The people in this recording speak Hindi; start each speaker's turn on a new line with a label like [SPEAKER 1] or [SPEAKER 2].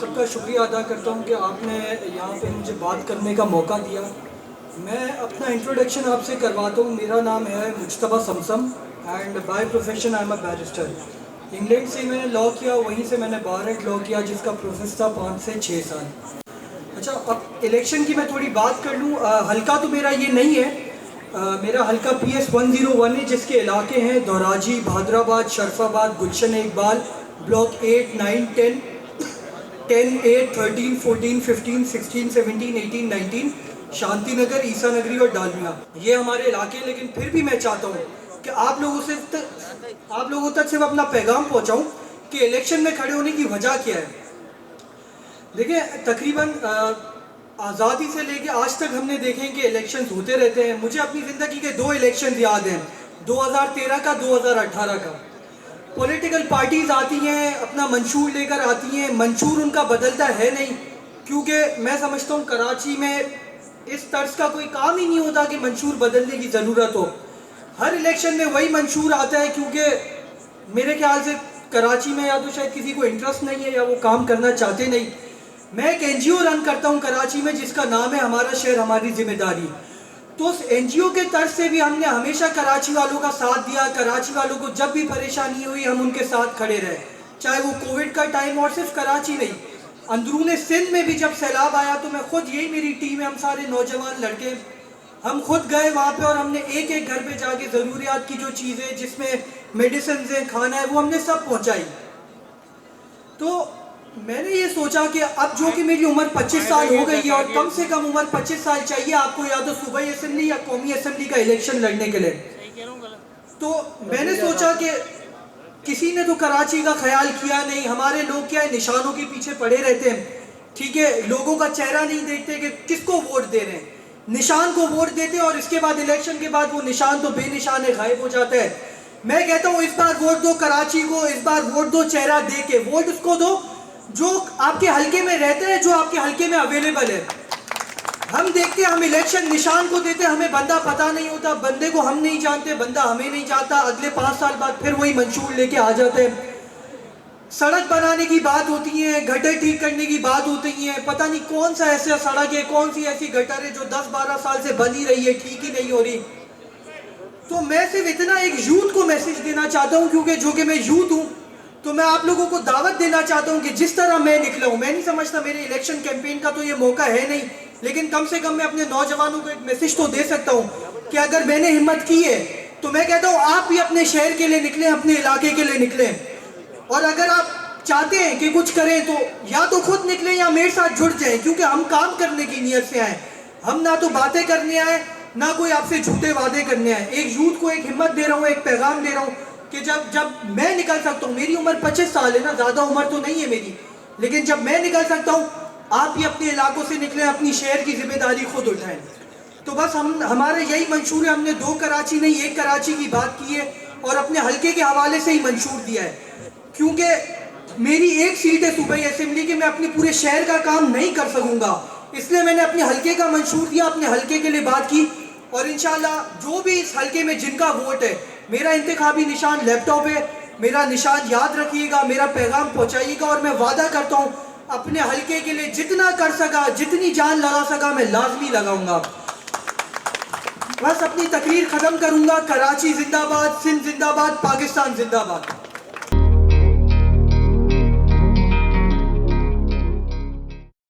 [SPEAKER 1] सबका शुक्रिया अदा करता हूँ कि आपने यहाँ पे मुझे बात करने का मौका दिया। मैं अपना इंट्रोडक्शन आपसे करवाता हूँ। मेरा नाम है Mujtaba Samsam and by profession I am a barrister. England से मैंने लॉ किया, वहीं से मैंने बार एट लॉ किया जिसका प्रोसेस था 5 से 6 साल। अच्छा, अब इलेक्शन की मैं थोड़ी बात कर लूँ। हल्का तो मेरा ये नहीं है, मेरा हल्का PS 101 है, जिसके इलाके हैं दौराजी, भादराबाद, शरफाबाद, गुलशन इकबाल, ब्लॉक 8, 9, 10, 10, 8, 13, 14, 15, 16, 17, 18, 19, शांति नगर, ईसा नगरी और डालमिया, ये हमारे इलाके हैं। लेकिन फिर भी मैं चाहता हूँ कि आप लोगों तक सिर्फ अपना पैगाम पहुँचाऊँ कि इलेक्शन में खड़े होने की वजह क्या है। देखिए, तकरीबन आज़ादी से लेके आज तक हमने देखे कि इलेक्शंस होते रहते हैं। मुझे अपनी ज़िंदगी के 2 इलेक्शन याद हैं, 2013 का, 2018 का। पॉलिटिकल पार्टीज़ आती हैं, अपना मंशूर लेकर आती हैं, मंशूर उनका बदलता है नहीं, क्योंकि मैं समझता हूँ कराची में इस तर्ज का कोई काम ही नहीं होता कि मंशूर बदलने की ज़रूरत हो। हर इलेक्शन में वही मंशूर आता है, क्योंकि मेरे ख्याल से कराची में या तो शायद किसी को इंटरेस्ट नहीं है या वो काम करना चाहते नहीं। मैं एक NGO रन करता हूं कराची में जिसका नाम है हमारा शहर हमारी जिम्मेदारी। तो उस NGO के तर्ज से भी हमने हमेशा कराची वालों का साथ दिया। कराची वालों को जब भी परेशानी हुई हम उनके साथ खड़े रहे, चाहे वो कोविड का टाइम, और सिर्फ कराची नहीं, अंदरूने सिंध में भी जब सैलाब आया तो मैं खुद, यही मेरी टीम है, हम सारे नौजवान लड़के, हम खुद गए वहाँ पे और हमने एक एक घर पे जाके ज़रूरियात की जो चीज़ें जिसमें मेडिसिन है, खाना है, वो हमने सब पहुँचाई। तो मैंने ये सोचा कि अब जो कि मेरी उम्र 25 साल हो गई है और कम से कम उम्र 25 साल चाहिए आपको या तो सूबाई असेंबली या कौमी असेंबली का इलेक्शन लड़ने के लिए, तो मैंने सोचा कि किसी ने तो कराची का ख्याल किया नहीं। हमारे लोग क्या है, निशानों के पीछे पड़े रहते हैं, ठीक है, लोगों का चेहरा नहीं देखते कि किसको वोट दे रहे हैं, निशान को वोट देते हैं और इसके बाद इलेक्शन के बाद वो निशान तो बेनिशान है, गायब हो जाता है। मैं कहता हूँ इस बार वोट दो कराची को, इस बार वोट दो चेहरा दे के, वोट उसको दो जो आपके हलके में रहते हैं, जो आपके हलके में अवेलेबल है। हम देखते हैं, हम इलेक्शन निशान को देते हैं, हमें बंदा पता नहीं होता, बंदे को हम नहीं जानते, बंदा हमें नहीं जानता, अगले 5 साल बाद फिर वही मंशूर लेके आ जाते हैं। सड़क बनाने की बात होती है, गटर ठीक करने की बात होती है, पता नहीं कौन सा ऐसा सड़क है, कौन सी ऐसी गटर है जो 10-12 साल से बनी रही है, ठीक ही नहीं हो रही। तो मैं सिर्फ इतना एक यूथ को मैसेज देना चाहता हूँ, क्योंकि जो कि मैं यूथ हूँ, तो मैं आप लोगों को दावत देना चाहता हूं कि जिस तरह मैं निकला हूं, मैं नहीं समझता मेरे इलेक्शन कैंपेन का तो ये मौका है नहीं, लेकिन कम से कम मैं अपने नौजवानों को एक मैसेज तो दे सकता हूं कि अगर मैंने हिम्मत की है तो मैं कहता हूं आप भी अपने शहर के लिए निकलें, अपने इलाके के लिए निकलें। और अगर आप चाहते हैं कि कुछ करें तो या तो खुद निकलें या मेरे साथ जुड़ जाएं, क्योंकि हम काम करने की नीयत से आए, हम ना तो बातें करने आए ना कोई आपसे झूठे वादे करने आए। एक यूथ को एक हिम्मत दे रहा हूँ, एक पैगाम दे रहा हूँ कि जब मैं निकल सकता हूँ, मेरी उम्र 25 साल है ना, ज़्यादा उम्र तो नहीं है मेरी, लेकिन जब मैं निकल सकता हूँ आप भी अपने इलाकों से निकलें, अपनी शहर की जिम्मेदारी खुद उठाएं। तो बस हमारे यही मंशूर है। हमने 2 कराची नहीं 1 कराची की बात की है और अपने हल्के के हवाले से ही मंशूर दिया है, क्योंकि मेरी एक सीट है सूबाई असेंबली की, मैं अपने पूरे शहर का काम नहीं कर सकूँगा, इसलिए मैंने अपने हल्के का मंशूर दिया, अपने हल्के के लिए बात की। और इंशाल्लाह जो भी इस हल्के में जिनका वोट है, मेरा इंतखाबी निशान लैपटॉप है, मेरा निशान याद रखिएगा, मेरा पैगाम पहुंचाइएगा और मैं वादा करता हूं अपने हल्के के लिए जितना कर सका, जितनी जान लगा सका मैं लाजमी लगाऊंगा। बस अपनी तकरीर ख़त्म करूंगा। कराची जिंदाबाद, सिंध जिंदाबाद, पाकिस्तान जिंदाबाद।